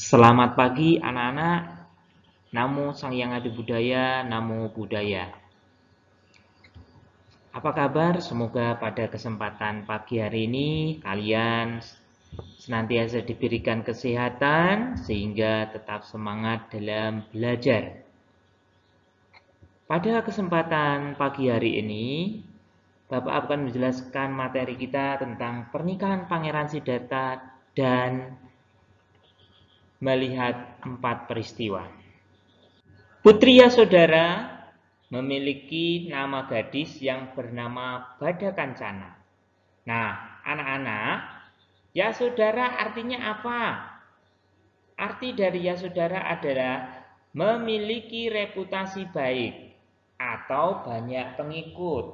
Selamat pagi anak-anak. Namo Sang Hyang Adi Budaya, Namo Buddhaya. Apa kabar? Semoga pada kesempatan pagi hari ini kalian senantiasa diberikan kesehatan sehingga tetap semangat dalam belajar. Pada kesempatan pagi hari ini, Bapak akan menjelaskan materi kita tentang pernikahan Pangeran Siddhartha dan melihat 4 peristiwa. Putri Yasodhara memiliki nama gadis yang bernama Badakancana. Nah, anak-anak, Yasodhara artinya apa? Arti dari Yasodhara adalah memiliki reputasi baik atau banyak pengikut.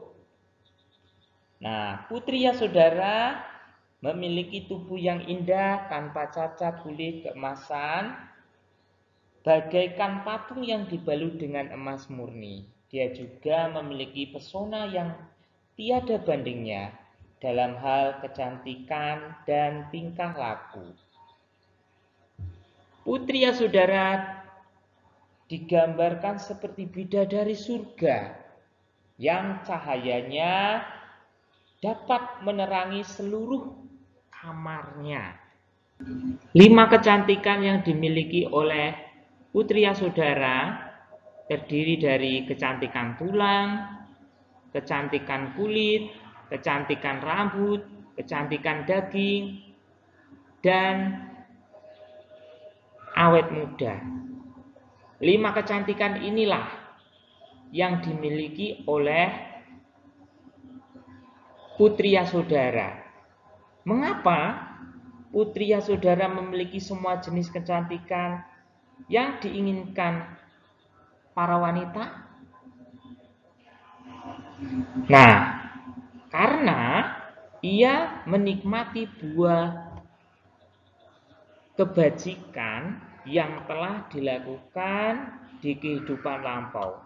Nah, Putri Yasodhara memiliki tubuh yang indah tanpa cacat kulit keemasan, bagaikan patung yang dibalut dengan emas murni. Dia juga memiliki pesona yang tiada bandingnya dalam hal kecantikan dan tingkah laku. Putri Yasodhara digambarkan seperti bidadari surga yang cahayanya dapat menerangi seluruh kamarnya. 5 kecantikan yang dimiliki oleh Putri Yasodhara terdiri dari kecantikan tulang, kecantikan kulit, kecantikan rambut, kecantikan daging, dan awet muda. 5 kecantikan inilah yang dimiliki oleh Putri Yasodhara. Mengapa Putri Yasodhara memiliki semua jenis kecantikan yang diinginkan para wanita? Nah, karena ia menikmati buah kebajikan yang telah dilakukan di kehidupan lampau,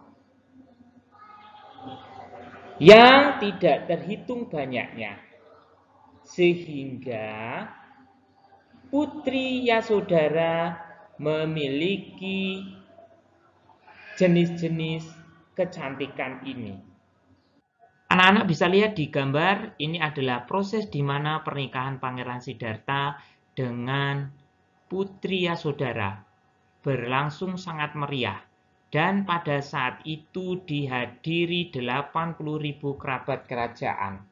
yang tidak terhitung banyaknya, sehingga Putri Yasodhara memiliki jenis-jenis kecantikan ini. Anak-anak bisa lihat di gambar, ini adalah proses di mana pernikahan Pangeran Siddhartha dengan Putri Yasodhara berlangsung sangat meriah. Dan pada saat itu dihadiri 80.000 kerabat kerajaan.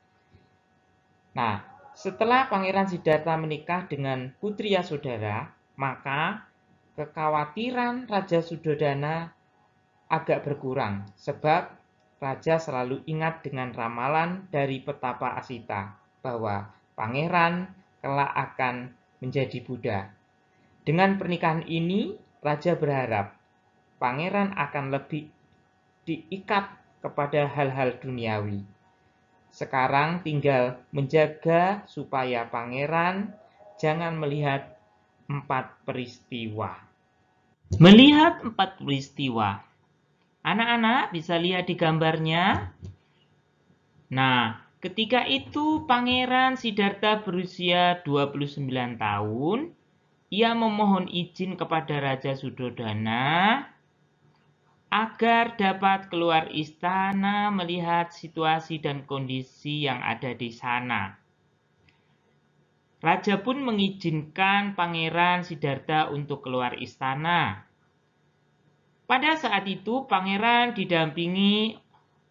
Nah, setelah Pangeran Siddhartha menikah dengan Putri Yasodhara, maka kekhawatiran Raja Suddhodana agak berkurang, sebab Raja selalu ingat dengan ramalan dari petapa Asita bahwa pangeran kelak akan menjadi Buddha. Dengan pernikahan ini, Raja berharap pangeran akan lebih diikat kepada hal-hal duniawi. Sekarang tinggal menjaga supaya pangeran jangan melihat 4 peristiwa. Melihat 4 peristiwa. Anak-anak bisa lihat di gambarnya. Nah, ketika itu Pangeran Siddhartha berusia 29 tahun. Ia memohon izin kepada Raja Suddhodana agar dapat keluar istana melihat situasi dan kondisi yang ada di sana. Raja pun mengizinkan Pangeran Siddhartha untuk keluar istana. Pada saat itu pangeran didampingi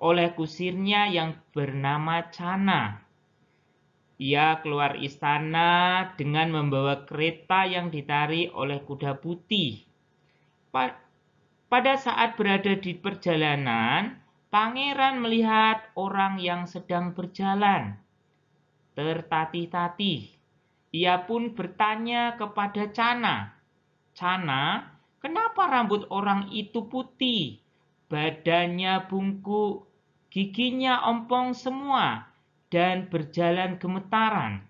oleh kusirnya yang bernama Channa. Ia keluar istana dengan membawa kereta yang ditarik oleh kuda putih. Pada saat berada di perjalanan, pangeran melihat orang yang sedang berjalan tertatih-tatih. Ia pun bertanya kepada Channa, "Channa, kenapa rambut orang itu putih? Badannya bungkuk, giginya ompong semua, dan berjalan gemetaran."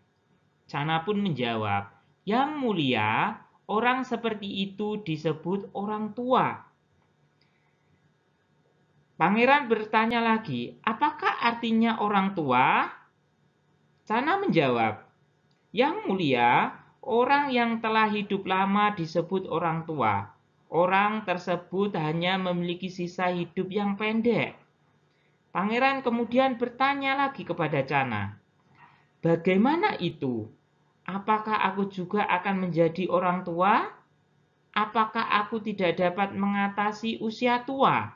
Channa pun menjawab, "Yang mulia, orang seperti itu disebut orang tua." Pangeran bertanya lagi, apakah artinya orang tua? Cana menjawab, Yang mulia, orang yang telah hidup lama disebut orang tua. Orang tersebut hanya memiliki sisa hidup yang pendek. Pangeran kemudian bertanya lagi kepada Cana, bagaimana itu? Apakah aku juga akan menjadi orang tua? Apakah aku tidak dapat mengatasi usia tua?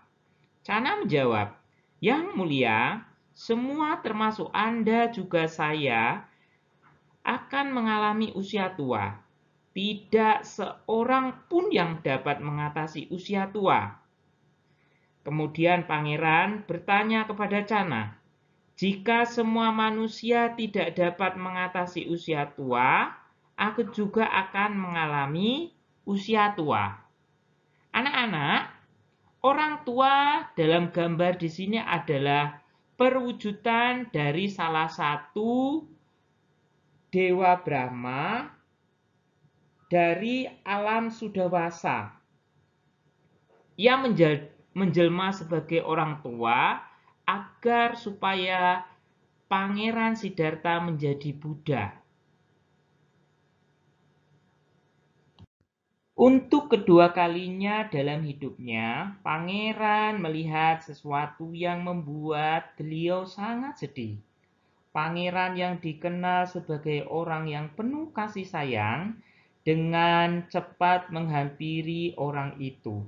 Cana menjawab, Yang mulia, semua termasuk Anda juga saya akan mengalami usia tua. Tidak seorang pun yang dapat mengatasi usia tua. Kemudian pangeran bertanya kepada Cana, jika semua manusia tidak dapat mengatasi usia tua, aku juga akan mengalami usia tua. Anak-anak, orang tua dalam gambar di sini adalah perwujudan dari salah satu Dewa Brahma dari alam Sudawasa. Ia menjelma sebagai orang tua agar supaya Pangeran Siddhartha menjadi Buddha. Untuk kedua kalinya dalam hidupnya, Pangeran melihat sesuatu yang membuat beliau sangat sedih. Pangeran yang dikenal sebagai orang yang penuh kasih sayang dengan cepat menghampiri orang itu,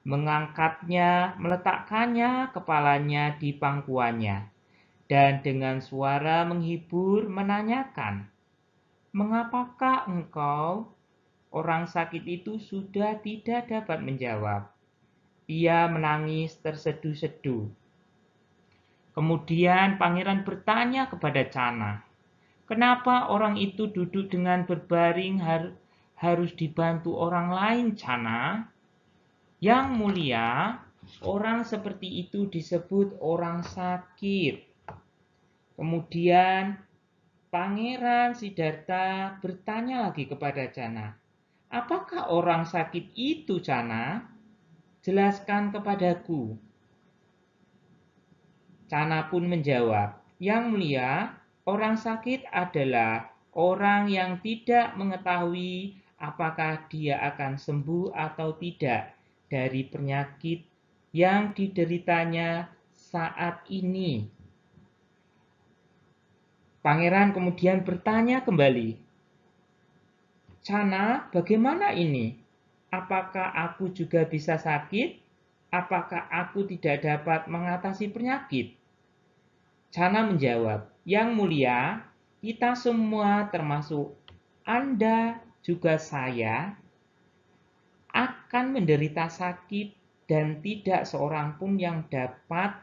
mengangkatnya, meletakkannya kepalanya di pangkuannya, dan dengan suara menghibur menanyakan, "Mengapakah engkau?" Orang sakit itu sudah tidak dapat menjawab. Ia menangis terseduh-seduh. Kemudian pangeran bertanya kepada Cana, "Kenapa orang itu duduk dengan berbaring harus dibantu orang lain, Cana?" Yang mulia, orang seperti itu disebut orang sakit. Kemudian Pangeran Siddhartha bertanya lagi kepada Cana, apakah orang sakit itu, Cana? Jelaskan kepadaku. Cana pun menjawab, Yang mulia, orang sakit adalah orang yang tidak mengetahui apakah dia akan sembuh atau tidak dari penyakit yang dideritanya saat ini. Pangeran kemudian bertanya kembali, Cana, bagaimana ini? Apakah aku juga bisa sakit? Apakah aku tidak dapat mengatasi penyakit? Cana menjawab, Yang mulia, kita semua termasuk Anda juga saya akan menderita sakit dan tidak seorang pun yang dapat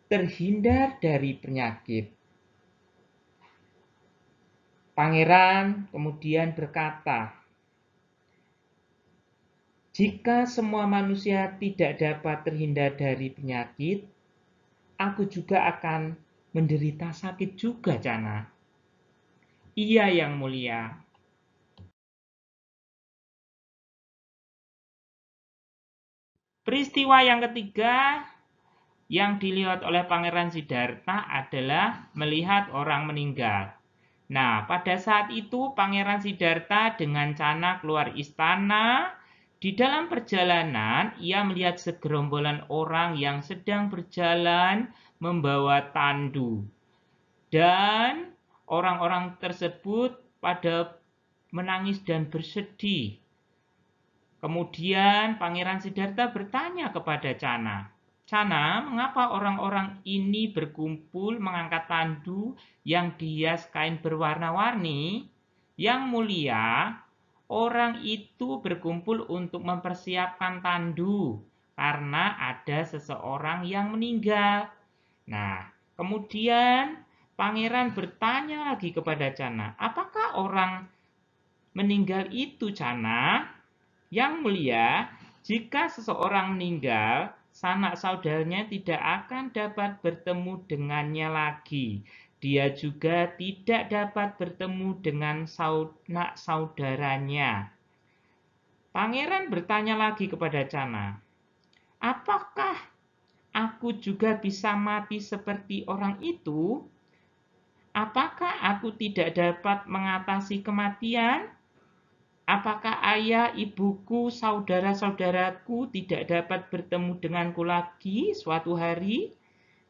terhindar dari penyakit. Pangeran kemudian berkata, jika semua manusia tidak dapat terhindar dari penyakit, aku juga akan menderita sakit juga, Cana. Iya, Yang mulia. Peristiwa yang ketiga yang dilihat oleh Pangeran Siddhartha adalah melihat orang meninggal. Nah, pada saat itu Pangeran Siddhartha dengan Cana keluar istana. Di dalam perjalanan, ia melihat segerombolan orang yang sedang berjalan membawa tandu. Dan orang-orang tersebut pada menangis dan bersedih. Kemudian Pangeran Siddhartha bertanya kepada Cana, Cana, mengapa orang-orang ini berkumpul mengangkat tandu yang dihias kain berwarna-warni? Yang mulia, orang itu berkumpul untuk mempersiapkan tandu karena ada seseorang yang meninggal. Nah, kemudian Pangeran bertanya lagi kepada Cana, apakah orang meninggal itu, Cana? Yang mulia, jika seseorang meninggal, sanak saudaranya tidak akan dapat bertemu dengannya lagi. Dia juga tidak dapat bertemu dengan sanak saudaranya. Pangeran bertanya lagi kepada Cana, apakah aku juga bisa mati seperti orang itu? Apakah aku tidak dapat mengatasi kematian? Apakah ayah, ibuku, saudara-saudaraku tidak dapat bertemu denganku lagi suatu hari?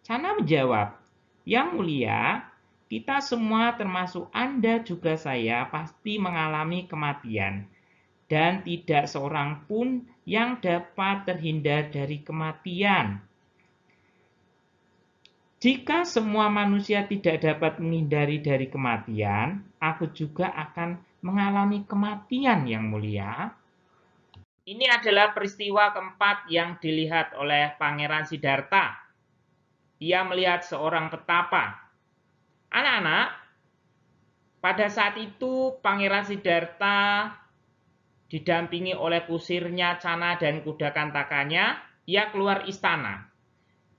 Cana menjawab, Yang mulia, kita semua termasuk Anda juga saya pasti mengalami kematian. Dan tidak seorang pun yang dapat terhindar dari kematian. Jika semua manusia tidak dapat menghindari dari kematian, aku juga akan mengalami kematian yang mulia. Ini adalah peristiwa keempat yang dilihat oleh Pangeran Siddhartha. Ia melihat seorang petapa. Anak-anak, pada saat itu Pangeran Siddhartha didampingi oleh kusirnya Cana dan kuda kantakanya, ia keluar istana.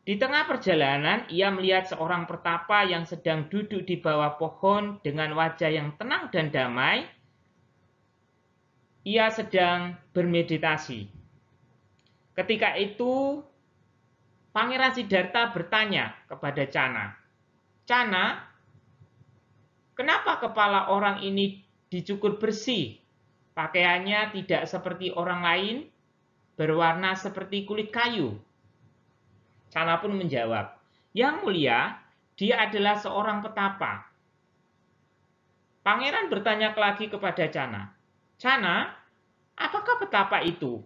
Di tengah perjalanan, ia melihat seorang pertapa yang sedang duduk di bawah pohon dengan wajah yang tenang dan damai. Ia sedang bermeditasi. Ketika itu, Pangeran Siddhartha bertanya kepada Cana, Cana, kenapa kepala orang ini dicukur bersih? Pakaiannya tidak seperti orang lain, berwarna seperti kulit kayu. Cana pun menjawab, Yang mulia, dia adalah seorang petapa. Pangeran bertanya lagi kepada Cana, Cana, apakah petapa itu?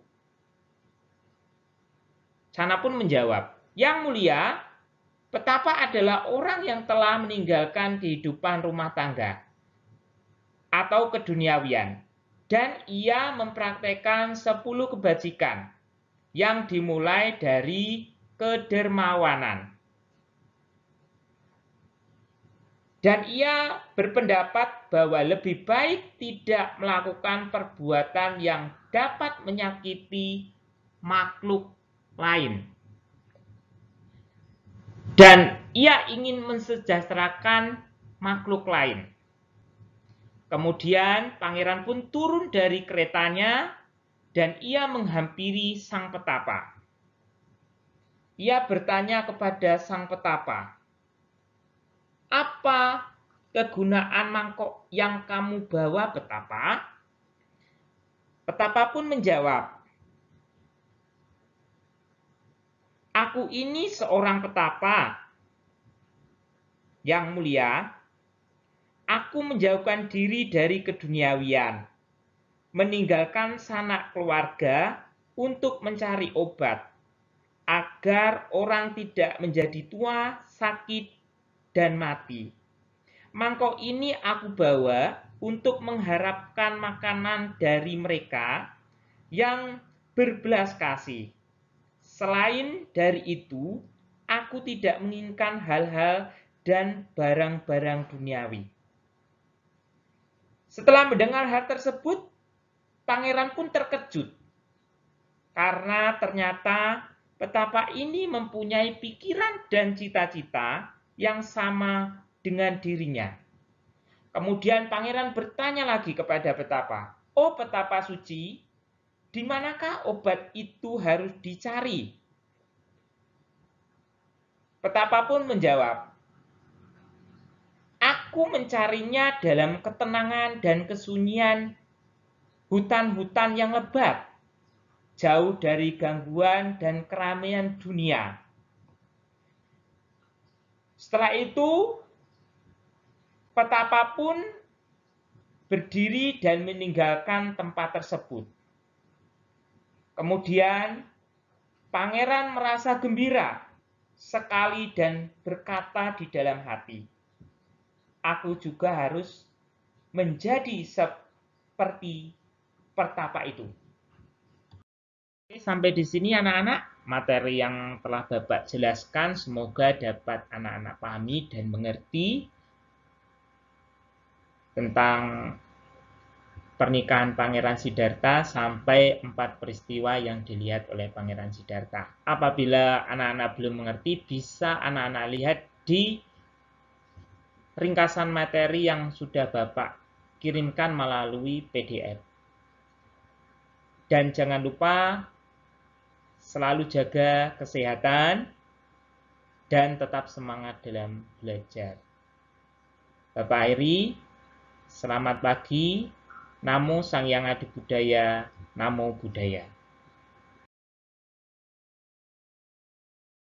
Cana pun menjawab, Yang mulia, petapa adalah orang yang telah meninggalkan kehidupan rumah tangga atau keduniawian, dan ia mempraktekkan 10 kebajikan yang dimulai dari kedermawanan. Dan ia berpendapat bahwa lebih baik tidak melakukan perbuatan yang dapat menyakiti makhluk lain. Dan ia ingin mensejahterakan makhluk lain. Kemudian pangeran pun turun dari keretanya dan ia menghampiri sang petapa. Ia bertanya kepada sang petapa, apa kegunaan mangkok yang kamu bawa, petapa? Petapa pun menjawab, aku ini seorang petapa. Yang mulia, aku menjauhkan diri dari keduniawian, meninggalkan sanak keluarga untuk mencari obat, agar orang tidak menjadi tua, sakit, dan mati. Mangkok ini aku bawa untuk mengharapkan makanan dari mereka yang berbelas kasih. Selain dari itu, aku tidak menginginkan hal-hal dan barang-barang duniawi. Setelah mendengar hal tersebut, pangeran pun terkejut. Karena ternyata petapa ini mempunyai pikiran dan cita-cita yang sama dengan dirinya. Kemudian pangeran bertanya lagi kepada petapa, "Oh petapa suci, di manakah obat itu harus dicari?" Petapa pun menjawab, "Aku mencarinya dalam ketenangan dan kesunyian hutan-hutan yang lebat, jauh dari gangguan dan keramaian dunia." Setelah itu, petapa pun berdiri dan meninggalkan tempat tersebut. Kemudian, pangeran merasa gembira sekali dan berkata di dalam hati, aku juga harus menjadi seperti pertapa itu. Sampai di sini anak-anak, materi yang telah Bapak jelaskan semoga dapat anak-anak pahami dan mengerti tentang pernikahan Pangeran Siddhartha sampai 4 peristiwa yang dilihat oleh Pangeran Siddhartha. Apabila anak-anak belum mengerti, bisa anak-anak lihat di ringkasan materi yang sudah Bapak kirimkan melalui PDF. Dan jangan lupa selalu jaga kesehatan, dan tetap semangat dalam belajar. Bapak Airi, selamat pagi. Namo Sang Hyang Adi Budaya, Namo Buddhaya.